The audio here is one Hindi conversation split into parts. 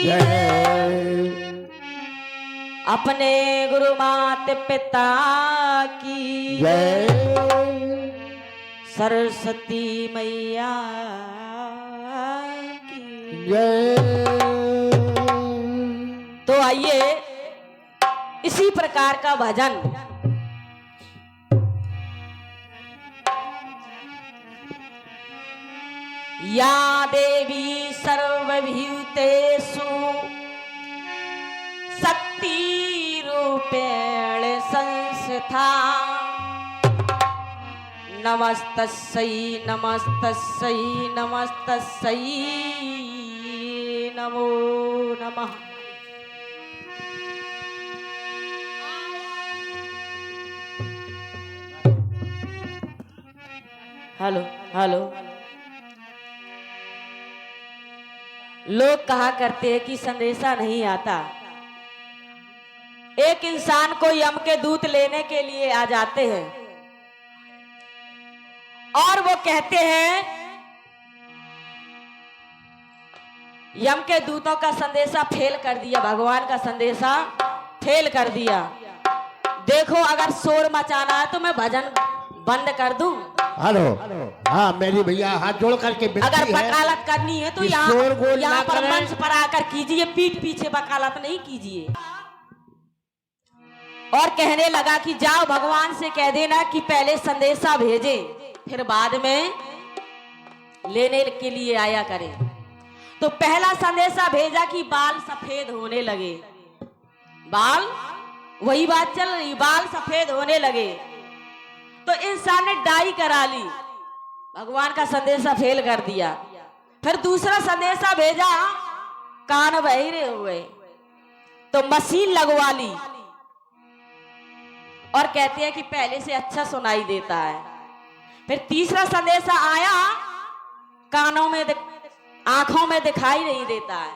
जय। अपने गुरु माता पिता की जय। सरस्वती मैया की जय। तो आइए इसी प्रकार का भजन या देवी सर्वभूतेषु शक्ति रूपेण संस्था नमस्तस्यै नमस्तस्यै नमस्तस्यै नमो नमः। Hello hello. लोग कहा करते हैं कि संदेशा नहीं आता। एक इंसान को यम के दूत लेने के लिए आ जाते हैं और वो कहते हैं यम के दूतों का संदेशा फेल कर दिया, भगवान का संदेशा फेल कर दिया। देखो अगर शोर मचाना है तो मैं भजन बंद कर दूं। हेलो। हाँ मेरी भैया हाथ जोड़ करके अगर वकालत करनी है तो यहाँ पर मंच पर आकर कीजिए, पीठ पीछे वकालत नहीं कीजिए। और कहने लगा कि जाओ भगवान से कह देना कि पहले संदेशा भेजे फिर बाद में लेने के लिए आया करे। तो पहला संदेशा भेजा कि बाल सफेद होने लगे। बाल, वही बात चल रही, बाल सफेद होने लगे। तो इंसान ने डाई करा ली, भगवान का संदेशा फेल कर दिया। फिर दूसरा संदेशा भेजा, कान बहिरे हुए, तो मशीन लगवा ली और कहते हैं कि पहले से अच्छा सुनाई देता है। फिर तीसरा संदेशा आया, कानों में आंखों में दिखाई नहीं देता है,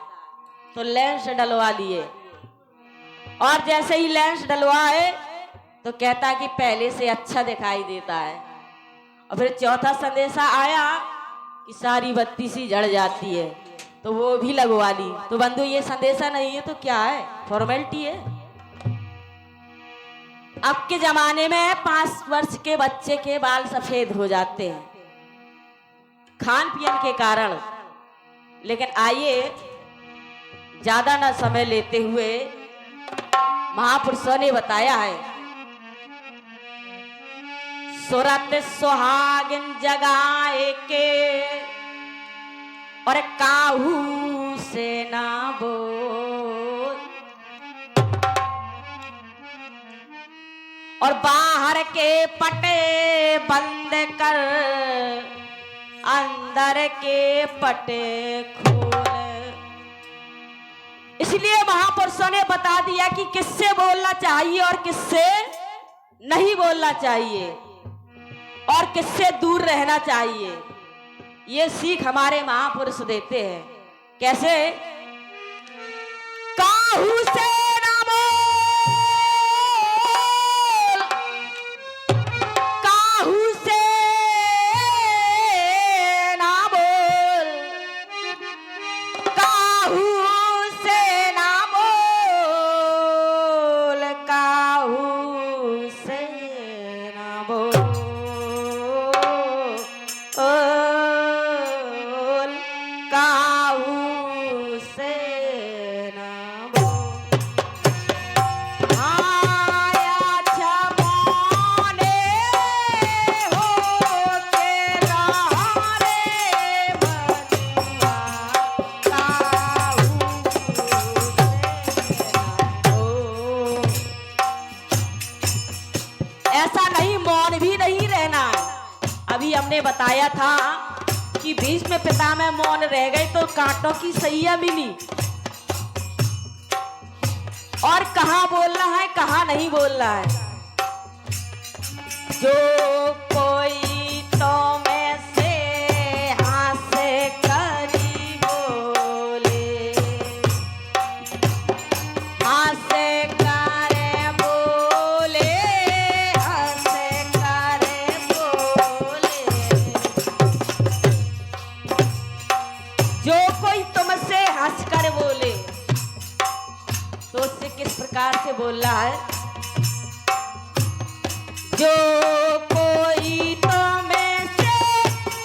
तो लेंस डलवा लिए। और जैसे ही लेंस डलवाए तो कहता कि पहले से अच्छा दिखाई देता है। और फिर चौथा संदेशा आया कि सारी बत्ती सी जड़ जाती है, तो वो भी लगवा ली। तो बंधु ये संदेशा नहीं है तो क्या है, फॉर्मेलिटी है। अब के जमाने में 5 वर्ष के बच्चे के बाल सफेद हो जाते हैं खान पियन के कारण। लेकिन आइए ज्यादा ना समय लेते हुए महापुरुषों ने बताया है, सुरत सुहागिन जगाए के और काहू से ना बोल, और बाहर के पटे बंद कर अंदर के पटे खोल। इसलिए महापुरुषों ने बता दिया कि किससे बोलना चाहिए और किससे नहीं बोलना चाहिए और किससे दूर रहना चाहिए। ये सीख हमारे महापुरुष देते हैं। कैसे? काहू से ना बोल, काहू से ना बोल, काहू से ना बोल, काहू से ना बोल, काहू से ना बोल। आया छमाने हो के रहारे बनुआ, काहू से ना बोल। ऐसा नहीं, मौन भी नहीं रहना। अभी हमने बताया था कि भीष्म पितामह मौन रह गए तो कांटों की सैया मिली। और कहां बोलना है कहां नहीं बोलना है। जो कोई तो में से हाथ करी बोले, हाथ करे बोले, हाथ करे बोले। जो कोई तुमसे हंस कर बोले, प्रकार से बोल रहा है, जो कोई तो में से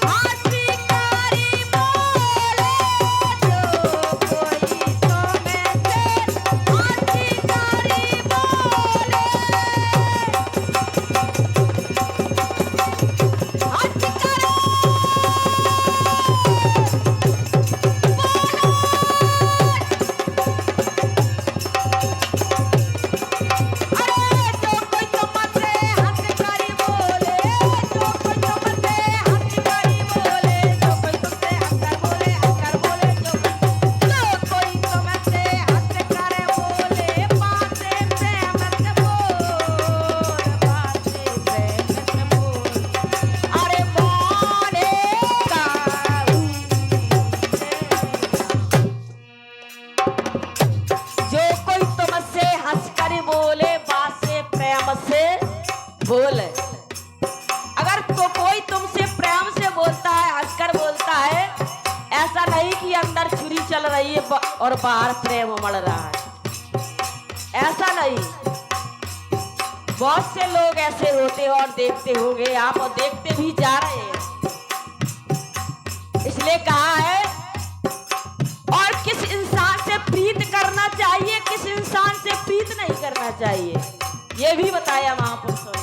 हास्यकारी बोले, जो कोई तो में से हास्यकारी बोले, हास्यकारी बोले। अगर कोई तुमसे प्रेम से बोलता है, हंसकर बोलता है, ऐसा नहीं कि अंदर छुरी चल रही है और बाहर प्रेम उमड़ रहा है, ऐसा नहीं। बहुत से लोग ऐसे होते और देखते होंगे आप, और देखते भी जा रहे हैं। इसलिए कहा है, और किस इंसान से प्रीत करना चाहिए, किस इंसान से प्रीत नहीं करना चाहिए, ये भी बताया महापुरुषों ने।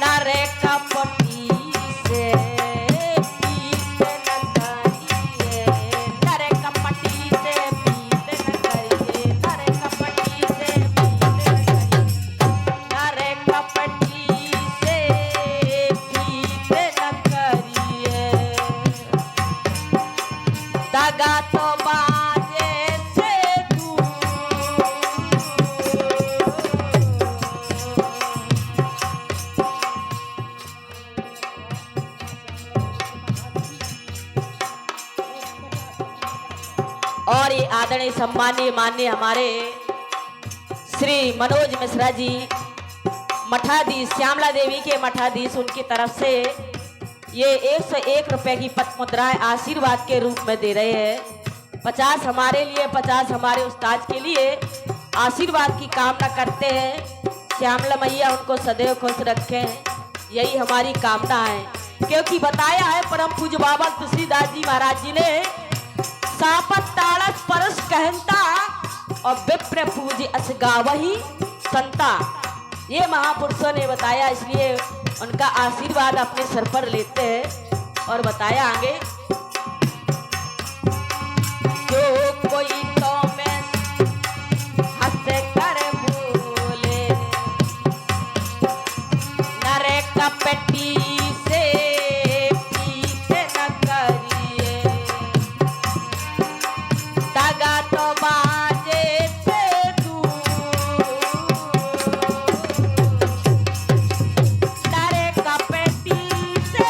नरे कपटी से प्रीत न करिए, नरे कपटी से प्रीत न करिए, नरे कपटी से प्रीत न करिए, नरे कपटी से प्रीत न करिए, दगा तो बाजे से दूर। और ये आदरणीय सम्मानीय माननीय हमारे श्री मनोज मिश्रा जी, मठाधीश, श्यामला देवी के मठाधीश, उनकी तरफ से ये 101 रुपए की पत मुद्राएं आशीर्वाद के रूप में दे रहे हैं। 50 हमारे लिए, 50 हमारे उस्ताद के लिए आशीर्वाद की कामना करते हैं। श्यामला मैया उनको सदैव खुश रखें, यही हमारी कामना है। क्योंकि बताया है परम पूज्य बाबा तुलसीदास जी महाराज जी ने, सापत ताड़स परस कहनता और विप्र पूज असगावही संता, ये महापुरुषों ने बताया। इसलिए उनका आशीर्वाद अपने सर पर लेते हैं और बताया आगे, जो कोई तो में हंस कर बोले, नरे कपटी से प्रीत न करिए, दगा तो बाजे से दूर, नरे कपटी से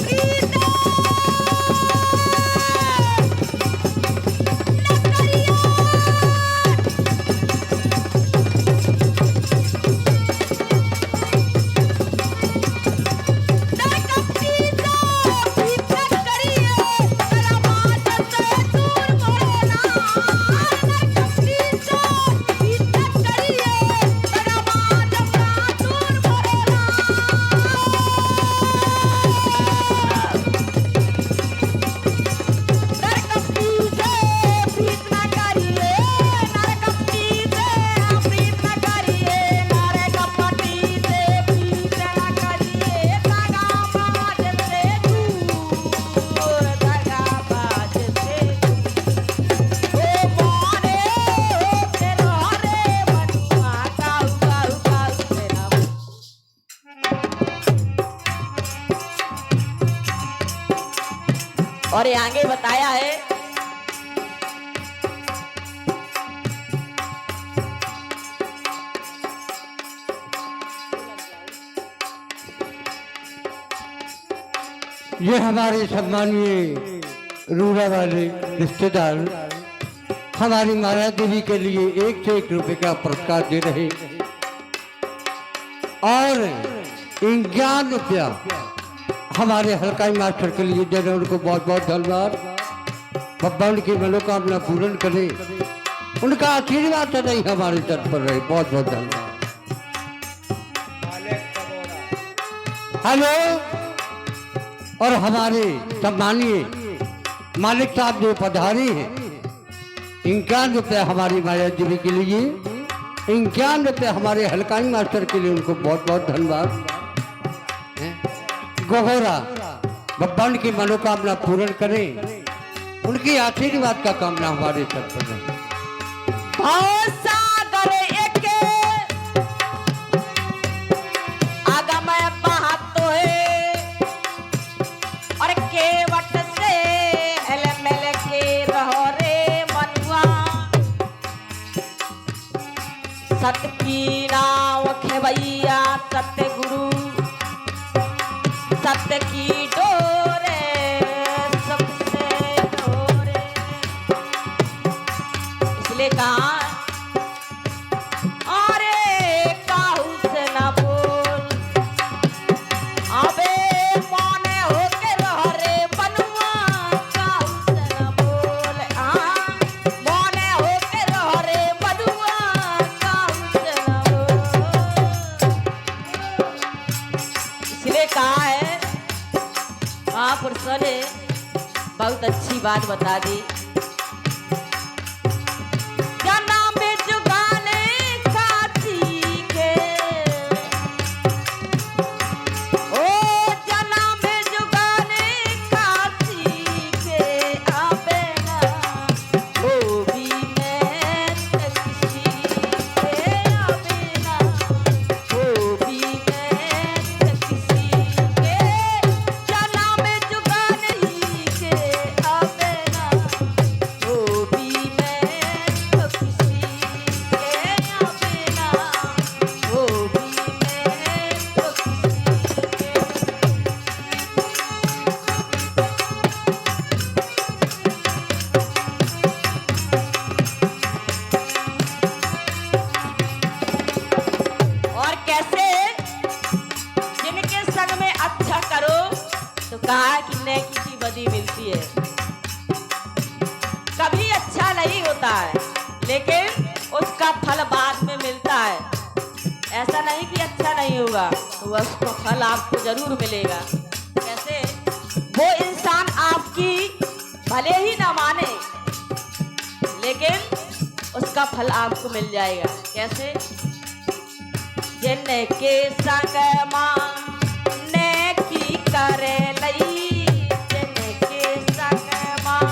प्रीत न और ये आगे बताया है, ये हमारे सम्मानीय रूरा वाले रिश्तेदार हमारी माला देवी के लिए 1 से 1 रुपए का पुरस्कार दे रहे और 51 रुपया हमारे हल्काई मास्टर के लिए दे रहे उनको बहुत बहुत धन्यवाद। भगवान की मनोकामना पूर्ण करे, उनका आशीर्वाद नहीं हमारे सर पर रहे। बहुत बहुत धन्यवाद। हेलो, और हमारे सम्मानीय मालिक साहब जो पधारे हैं, 51 रुपये हमारी माया देवी के लिए, 51 रुपये हमारे हल्काई मास्टर के लिए, उनको बहुत बहुत धन्यवाद। गोहोरा भगवान की मनोकामना पूर्ण करें, उनकी आशीर्वाद का कामना हमारे सर पर रहे। सत की नाव खेवैया सत्य गुरु, सत्य की डोरे सबसे डोरे। इसलिए कहा अरे काहू से ना बोल, अबे मौने होके रह रे बनुआ, काहू से ना बोल। हाँ, मौने होके रह रे बनुआ, काहू से ना बोल। इसलिए कहा है महापुरुषों ने बहुत अच्छी बात बता दी। कहा कि नेकी की बदी मिलती है। कभी अच्छा नहीं होता है, लेकिन उसका फल बाद में मिलता है। ऐसा नहीं कि अच्छा नहीं होगा तो उसको फल आपको जरूर मिलेगा। कैसे? वो इंसान आपकी भले ही ना माने, लेकिन उसका फल आपको मिल जाएगा। कैसे? जिनके संग मां नेकी करे लई, जिनके संग मां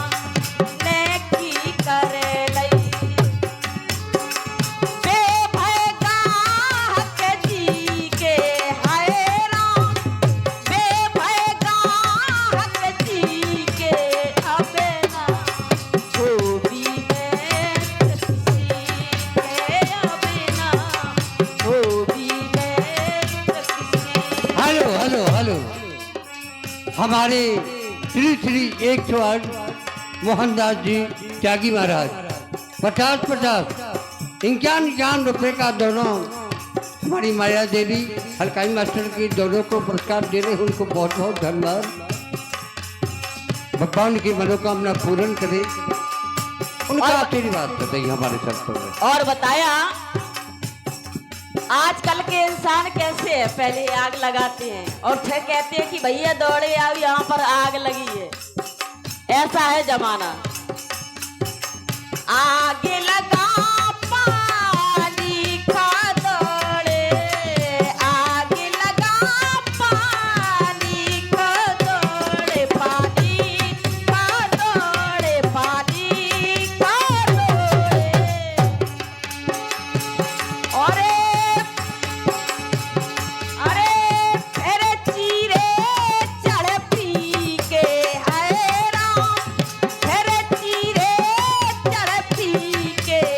नेकी करे लई, बेभय गाहक जी के हाय राम, बेभय गाहक जी के अबे ना होबी में किसी के, अबे ना होबी में किसी। हेलो हेलो हेलो, हमारे श्री श्री 108 मोहनदास जी त्यागी महाराज 50-50 51 रुपये का दोनों हमारी माया देवी हल्काई मास्टर की दोनों को पुरस्कार दे रहे हैं। उनको बहुत बहुत धन्यवाद। भगवान की मनोकामना पूर्ण करे, उनका आशीर्वाद बताइए हमारे सर पर। और बताया आजकल के इंसान कैसे है, पहले आग लगाते हैं और फिर कहते हैं कि भैया दौड़े आओ यहाँ पर आग लगी है। ऐसा है जमाना। आग लगा पानी का दौड़े, आग लगा पानी का दौड़े, पानी का दौड़े, पानी का दौड़े। और के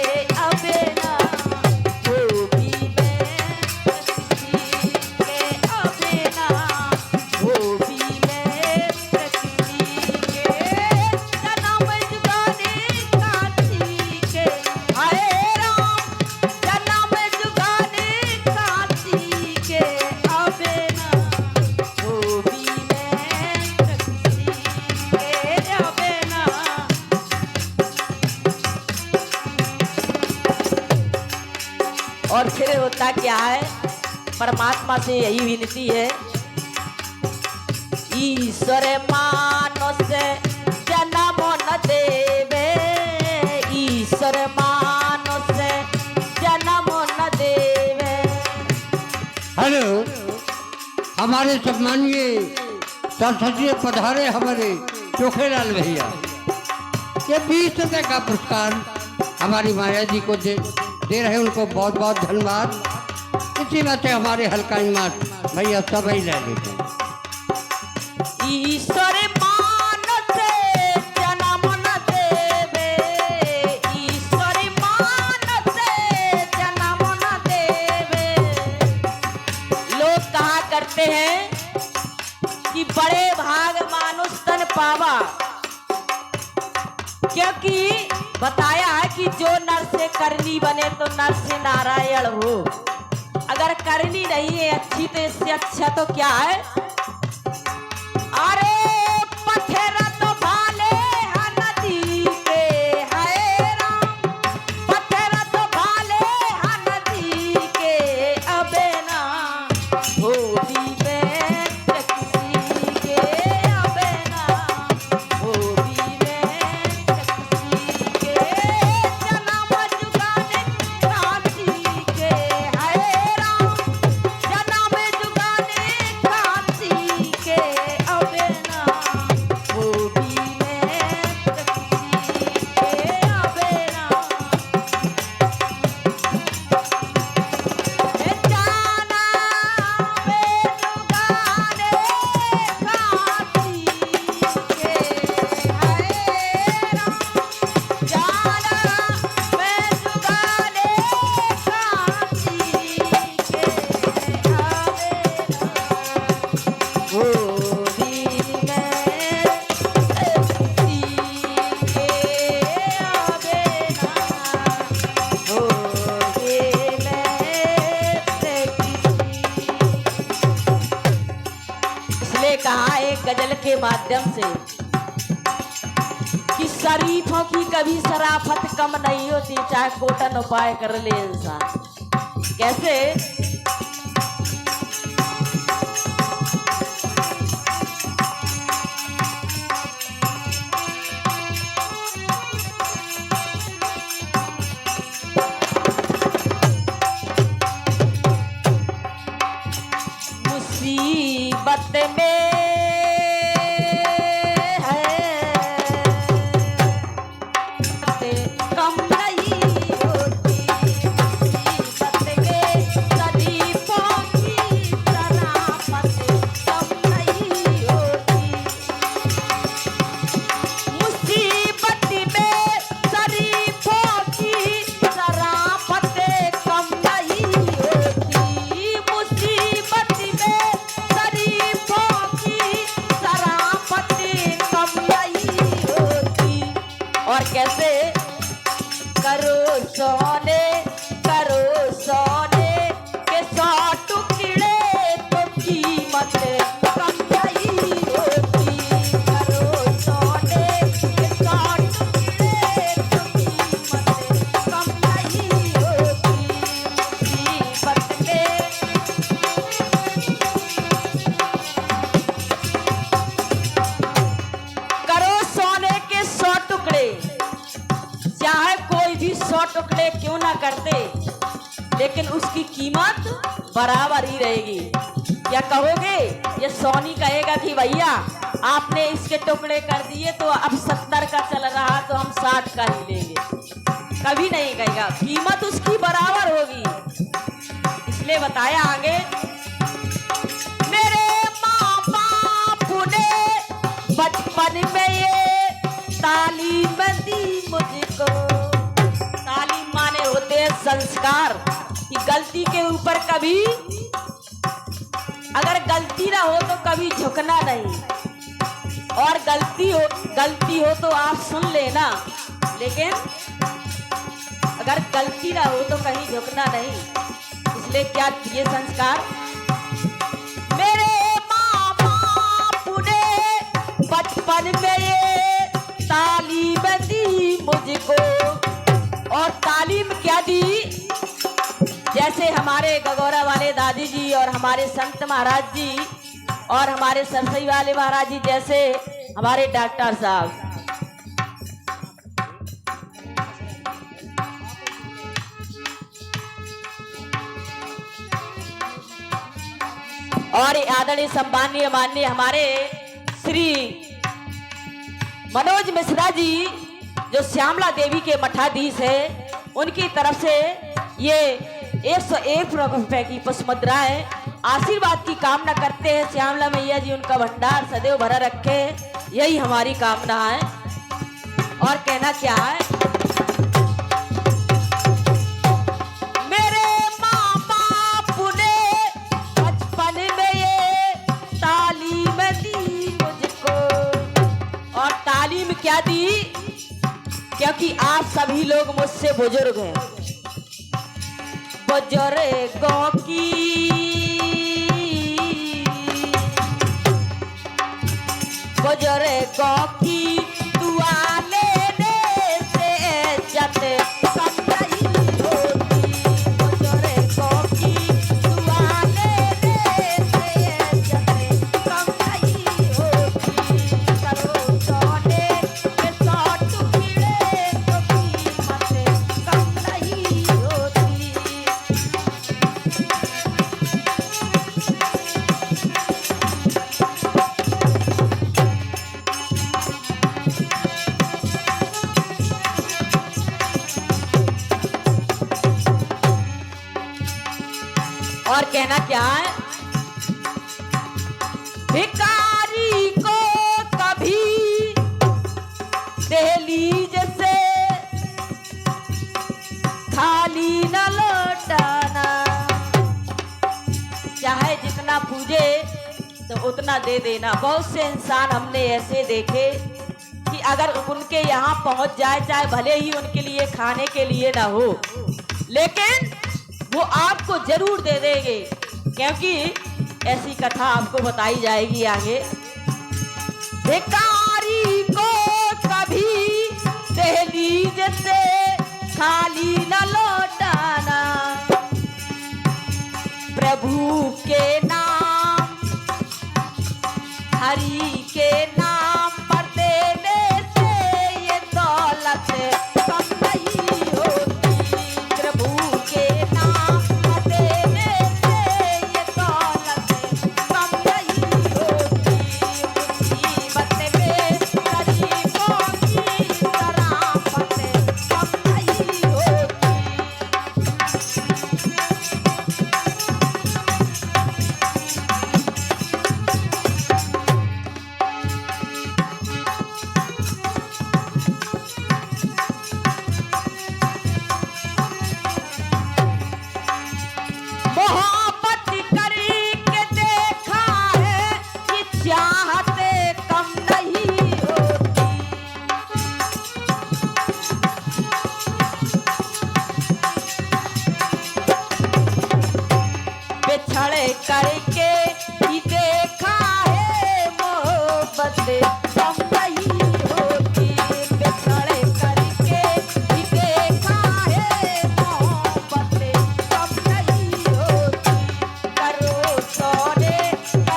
और फिर होता क्या है, परमात्मा से यही विनती है, ईश्वर मानुष जन्म न देवे, ईश्वर मानुष जन्म न देवे। हेलो, हमारे सम्मानीय सरस्वती पधारे हमारे चोखेलाल भैया, ये 20 रुपये का पुरस्कार हमारी माया जी को दे रहे हैं, उनको बहुत बहुत धन्यवाद। इसी बात हमारे हल्का मात भैया सब ही ले लेते हैं। ईश्वर मानुष जन्म न देवे, ईश्वर मानुष जन्म न देवे। लोग कहा करते हैं कि बड़े भाग मानुष तन पावा, क्योंकि बताया है कि जो नर से करनी बने तो नर से नारायण हो। अगर करनी नहीं है अच्छी तो इससे अच्छा तो क्या है। अरे पत्थर तो भाले हैं नदी के, हाय राम, पत्थर तो भाले हैं नदी के, अबे ना होली में किसी के, अबे ना होली में किसी के, जन्म जुगाने क्रांति के, हाय राम, जन्म जुगाने क्रांति के, अबे ना होली में किसी के, अबे ना जाना में जुगाने क्रांति के, हाय राम, जाना में जुगाने क्रांति के, अबे ना होली में किसी के, अबे ना होली में किसी। इसलिए कहा एक गजल के माध्यम से कि शरीफों की कभी शराफत कम नहीं होती, चाहे कोटन उपाय कर ले इंसान। कैसे? मुसीबत में है कम नहीं होती, मुसीबत में शरीफों की शराफत कम नहीं होती, मुसीबत में शरीफों की शराफत कम नहीं होती, मुसीबत में शरीफों की शराफत कम नहीं होती। और कैसे? करो सोने के 100 टुकड़े तो कीमत कम नहीं होती, करो सोने के 100 टुकड़े तो कीमत कम नहीं होती, मुसीबत में करो सोने के 100 टुकड़े, चाहे कोई भी 100 टुकड़े क्यों ना करते, लेकिन उसकी कीमत बराबर ही रहेगी। क्या कहोगे? ये सोनी कहेगा कि भैया आपने इसके टुकड़े कर दिए तो अब 70 का चल रहा तो हम 60 का ही लेंगे, कभी नहीं कहेगा, कीमत उसकी बराबर होगी। इसलिए बताया आगे, मेरे माँ बाप ने बचपन में ये तालीम दी मुझको। तालीम माने होते हैं संस्कार, कि गलती के ऊपर कभी, अगर गलती ना हो तो कभी झुकना नहीं, और गलती हो तो आप सुन लेना, लेकिन अगर गलती ना हो तो कहीं झुकना नहीं। इसलिए क्या ये संस्कार, मेरे माँ बाप ने बचपन में ये तालीम दी मुझको, और तालीम क्या दी? जैसे हमारे गगौरा वाले दादी जी और हमारे संत महाराज जी और हमारे सरसई वाले महाराज जी, जैसे हमारे डॉक्टर साहब। और आदरणीय सम्माननीय माननीय हमारे श्री मनोज मिश्रा जी, जो श्यामला देवी के मठाधीश है, उनकी तरफ से ये 101 रुपए की पुष्प मुद्राएं आशीर्वाद की कामना करते हैं। श्यामला मैया जी उनका भंडार सदैव भरा रखे, यही हमारी कामना है। और कहना क्या है, मेरे माँ बाप ने बचपन में ये तालीम दी मुझको। और तालीम क्या दी? क्योंकि आप सभी लोग मुझसे बुजुर्ग हैं। बुजुर्गों की दुआ लेने से इज्जत कम नहीं होती। बुजुर्गों की दुआ लेने से इज्जत कम नहीं होती। करो सोने के 100 टुकड़े तो कीमत कम नहीं होती। और कहना क्या है, भिखारी को कभी दहलीज से खाली न लौटाना। चाहे जितना पूजे तो उतना दे देना। बहुत से इंसान हमने ऐसे देखे कि अगर उनके यहाँ पहुंच जाए, चाहे भले ही उनके लिए खाने के लिए ना हो, लेकिन वो आपको जरूर दे देंगे, क्योंकि ऐसी कथा आपको बताई जाएगी आगे। भिखारी को कभी दहलीज से खाली न लौटाना। प्रभु के नाम, हरि के नाम पर देने से ये दौलत कम नहीं होती। प्रभु के नाम पर देने से ये दौलत कम नहीं होती। मुसीबत में गरीबों की शराफत कम नहीं होती। मोहब्बत करके देखा है कि चाहते कम नहीं होती। बिछड़ करके ही देखा है मोहब्बत कम नहीं होती। बिछड़ करके ही देखा है मोहब्बत कम नहीं होती। करो सोने के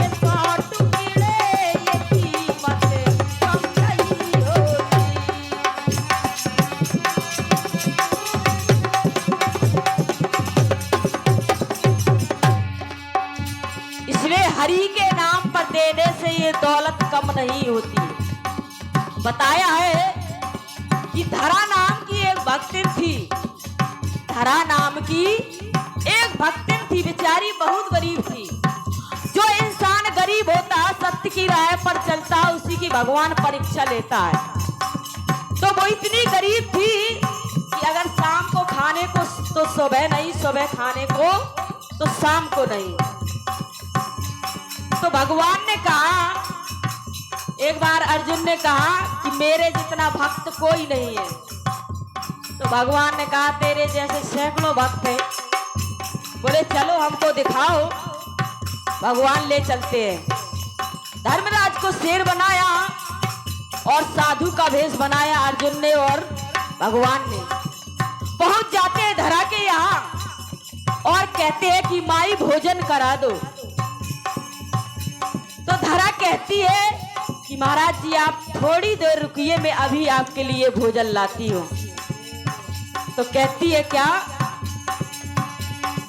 100 टुकड़े ये कीमत कम नहीं होती। इसलिए हरि के नाम पर देने से ये दौलत कम नहीं होती। बताया है कि धरा नाम की एक भक्तिन थी। धरा नाम की एक भक्तिन थी, बेचारी बहुत गरीब थी। जो इंसान गरीब होता है, सत्य की राह पर चलता है, उसी की भगवान परीक्षा लेता है। तो वो इतनी गरीब थी कि अगर शाम को खाने को तो सुबह नहीं, सुबह खाने को तो शाम को नहीं। तो भगवान ने कहा, एक बार अर्जुन ने कहा कि मेरे जितना भक्त कोई नहीं है। तो भगवान ने कहा तेरे जैसे सैकड़ों भक्त हैं। बोले चलो हमको दिखाओ। भगवान ले चलते हैं। धर्मराज को शेर बनाया और साधु का भेष बनाया अर्जुन ने और भगवान ने। पहुंच जाते हैं धरा कहते हैं कि माई भोजन करा दो। तो धरा कहती है कि महाराज जी आप थोड़ी देर रुकिए, मैं अभी आपके लिए भोजन लाती हूँ। तो कहती है क्या,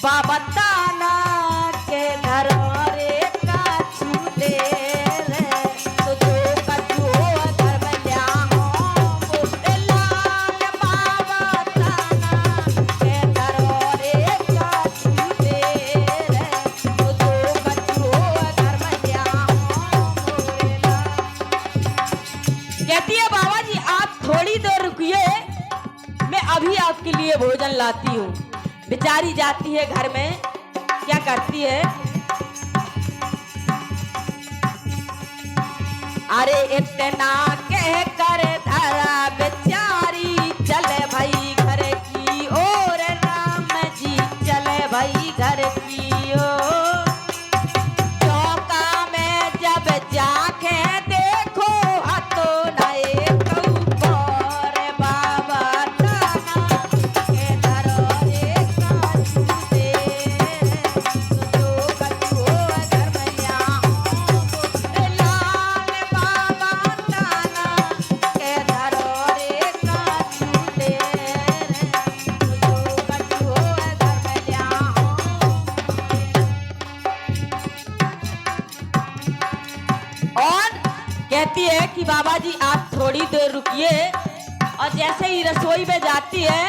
बाबा ताना के धरोरे का छूले रे, तो जो कछु घर में लिया हो बोले लाल। बाबा ताना के धरोरे का छूले रे, तो जो कछु घर में लिया हो बोले लाल। कहती है बाबा जी आप थोड़ी देर रुकिए, मैं अभी आपके लिए भोजन लाती हूँ। बेचारी जाती है घर में, क्या करती है, अरे इतना कह कर धरा बेचारी चले भाई घर की ओर। राम जी चले भाई घर की ओर। चौका में जब जाके देखो हतो नए कौपर। बाबा ताना के धरोरे का छूले, तो जो कछु घर में लिया हो बोले लाल। बाबा ताना के धरोरे का छूले, तो जो कछु घर में लिया हो। और कहती है कि बाबा जी आप थोड़ी देर रुकिए। और जैसे ही रसोई में जाती है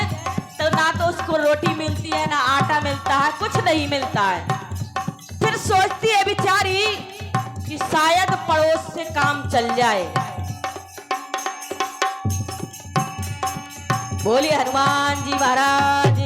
तो ना तो उसको रोटी मिलती है ना आटा मिलता है, कुछ नहीं मिलता है। फिर सोचती है बेचारी कि शायद पड़ोस से काम चल जाए। बोलिए हनुमान जी महाराज